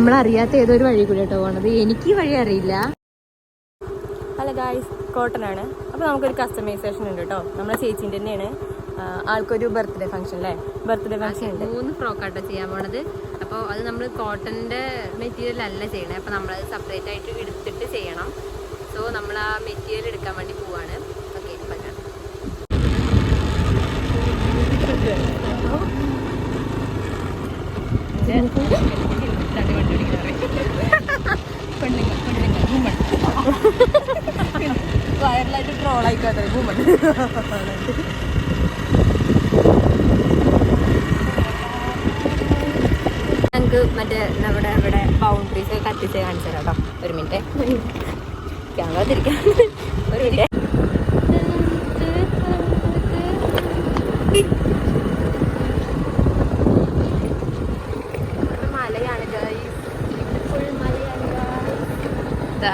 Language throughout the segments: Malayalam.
നമ്മളറിയാത്ത ഏതൊരു വഴി കൂടി കേട്ടോ പോണത്. എനിക്ക് ഈ വഴി അറിയില്ല. ഹലോ ഗായ്സ്, കോട്ടനാണ്. അപ്പോൾ നമുക്കൊരു കസ്റ്റമൈസേഷൻ ഉണ്ട് കേട്ടോ. നമ്മളെ ചേച്ചീൻ്റെ തന്നെയാണ്. ആൾക്കൊരു ബർത്ത്ഡേ ഫംഗ്ഷൻ അല്ലേ? ബർത്ത്ഡേ ഫംഗ്ഷൻ ഉണ്ട്. 3 ഫ്രോക്കാട്ടോ ചെയ്യാൻ പോണത്. അപ്പോൾ അത് നമ്മൾ കോട്ടൻ്റെ മെറ്റീരിയൽ അല്ല ചെയ്യണേ. അപ്പോൾ നമ്മളത് സെപ്പറേറ്റ് ആയിട്ട് എടുത്തിട്ട് ചെയ്യണം. സോ നമ്മൾ ആ മെറ്റീരിയൽ എടുക്കാൻ വേണ്ടി പോവാണ്. ഓക്കെ, പറ്റാം. വയറിലായിട്ട് ട്രോളായിക്കാതെ ഞങ്ങൾക്ക് മറ്റേ നമ്മുടെ ഇവിടെ ബൗണ്ടറീസ് കത്തിച്ച് കാണിച്ചു തരാം കേട്ടോ. ഒരു മിനിറ്റ്, ക്യാമറ തിരിക്കാം. ഒരു മിനിറ്റ്.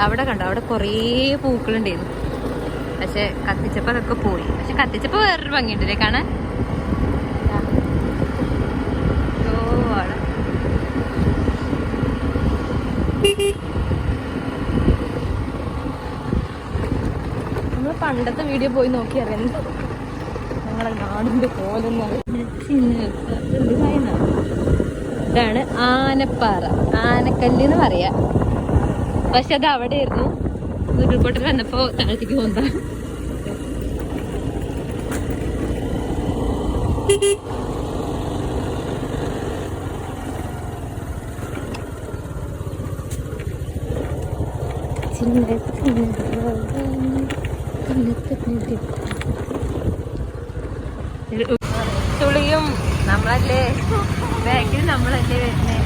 അവിടെ കണ്ടോ, അവിടെ കുറേ പൂക്കളുണ്ടായിരുന്നു. പക്ഷെ കത്തിച്ചപ്പോൾ അതൊക്കെ പോയി. പക്ഷെ കത്തിച്ചപ്പോൾ വേറൊരു ഭംഗിയുണ്ടല്ലേ കാണാൻ. നമ്മൾ പണ്ടത്തെ വീഡിയോ പോയി നോക്കി അറിയാം ഞങ്ങളെ നാടിന്റെ കോലെന്നാണ്. ഇതാണ് ആനപ്പാറ, ആനക്കല്ല് എന്ന് പറയാ. പക്ഷെ അത് അവിടെ ആയിരുന്നു. ഉരുൾപൊട്ടൽ വന്നപ്പോ താഴത്തേക്ക് പോകുന്ന. തുളിയും നമ്മളല്ലേ ബാക്കിൽ നമ്മളല്ലേ വരുന്നേ.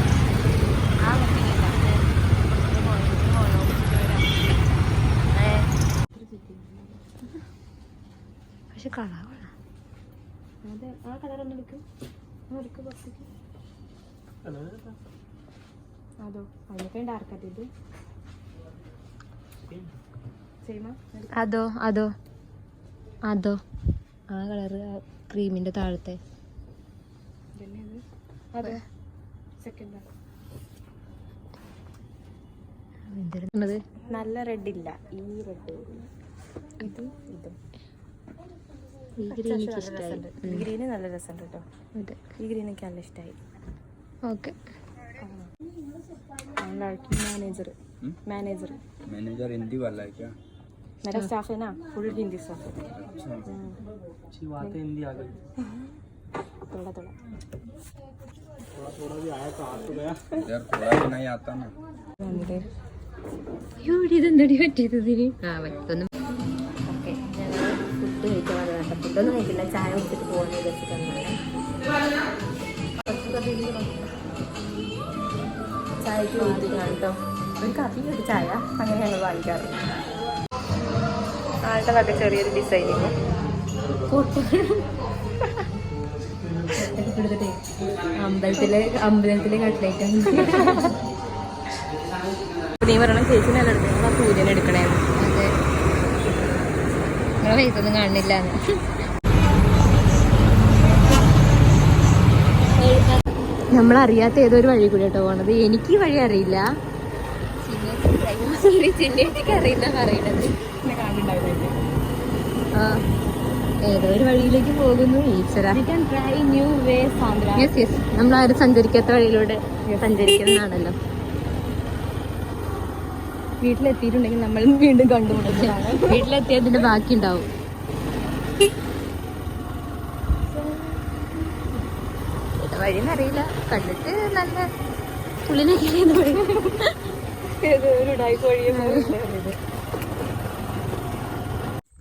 പക്ഷെ കളറാണ്. അതെ, ആ കളറൊന്നും എടുക്കും. അതോ അതിനൊക്കെ ഡാർക്ക് ഇത് അതോ അതോ അതോ ആ കളറ് ക്രീമിന്റെ താഴത്തെ നല്ല റെഡ് ഇല്ല. ഈ റെഡ് ഇതും ഈ ഗ്രീന് നല്ല രസമുണ്ട് കേട്ടോ. ഈ ഗ്രീൻ എനിക്ക് നല്ല ഇഷ്ടമായി. ഓക്കെ, मैनेजर हिंदी वाला है क्या? मेरा स्टाफ है ना, फुल हिंदी स्टाफ है. अच्छी बात है, हिंदी आ गई. थोड़ा भी आया तो आ तो गया यार, थोड़ा भी नहीं आता ना. ഇതെന്തടി പറ്റിയത് ഇതിന്? പറ്റൊന്നും. ഓക്കെ, ഞങ്ങൾ ഫുഡ് കഴിക്കാൻ വന്നതാണ്. ഫുഡൊന്നും കഴിക്കില്ല, ചായ കുടിച്ചിട്ട് പോകുന്ന വിചാരിച്ചിട്ടാണ്. ചായക്ക് വേണ്ടിയിട്ടാണ് കേട്ടോ. ഒരു കാപ്പി ഒരു ചായ അങ്ങനെ ഞങ്ങൾ വാങ്ങിക്കാറ്. ആളുടെ വക ചെറിയൊരു ഡിസൈനിങ് അമ്പലത്തിലെ കട്ട്ലേറ്റ്. നീ പറയണം ചേച്ചിനെ അല്ല എടുക്കണം, ആ സൂര്യനെ എടുക്കണേ. അതെ, നിങ്ങളെ പൈസ ഒന്നും കാണുന്നില്ല. നമ്മളറിയാത്ത ഏതൊരു വഴി കൂടി കേട്ടോ പോണത്. എനിക്ക് ഈ വഴി അറിയില്ല. ചിന്നേച്ചിക്ക് അറിയില്ല പറയണത്. ഏതോ ഒരു വഴിയിലേക്ക് പോകുന്നു. നമ്മളാരും സഞ്ചരിക്കാത്ത വഴിയിലൂടെ സഞ്ചരിക്കുന്നതാണല്ലോ. വീട്ടിലെത്തിയിട്ടുണ്ടെങ്കിൽ നമ്മൾ വീണ്ടും കണ്ടുമുട്ടുന്നതാണ്. വീട്ടിലെത്തിയതിന്റെ ബാക്കി ഉണ്ടാവും. വഴിന്നറിയില്ല, കണ്ടിട്ട് നല്ല പുള്ളിനൊക്കെ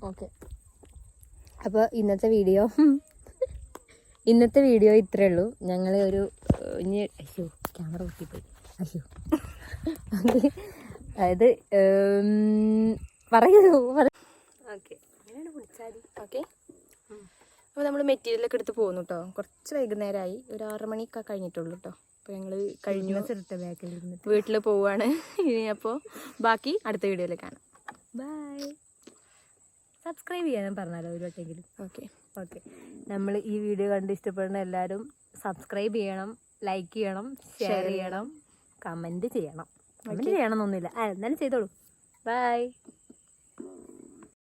ഓക്കെ. അപ്പോൾ ഇന്നത്തെ വീഡിയോ ഇത്രേ ഉള്ളൂ. ഞങ്ങൾ ഒരു ക്യാമറ കുത്തിപ്പോയി. അതായത് പറയൂ. ഓക്കെ, അങ്ങനെയാണ് വിളിച്ചാൽ. ഓക്കെ, അപ്പോൾ നമ്മൾ മെറ്റീരിയലൊക്കെ എടുത്ത് പോകുന്നു കേട്ടോ. കുറച്ച് വൈകുന്നേരമായി, ഒരു 6 മണിയൊക്കെ കഴിഞ്ഞിട്ടുള്ളൂ കേട്ടോ. അപ്പോൾ ഞങ്ങൾ കഴിഞ്ഞു വീട്ടിൽ പോവുകയാണ്. അപ്പോൾ ബാക്കി അടുത്ത വീഡിയോയിൽ കാണാം. ബൈ. സബ്സ്ക്രൈബ് ചെയ്യാൻ പറഞ്ഞാലോ ഒരു വട്ടെങ്കിലും. ഓക്കെ. നമ്മൾ ഈ വീഡിയോ കണ്ട് ഇഷ്ടപ്പെടുന്ന എല്ലാവരും സബ്സ്ക്രൈബ് ചെയ്യണം, ലൈക്ക് ചെയ്യണം, ഷെയർ ചെയ്യണം, കമൻറ്റ് ചെയ്യണം. കമൻറ്റ് ചെയ്യണമെന്നൊന്നുമില്ല, എന്നാലും ചെയ്തോളൂ. ബൈ.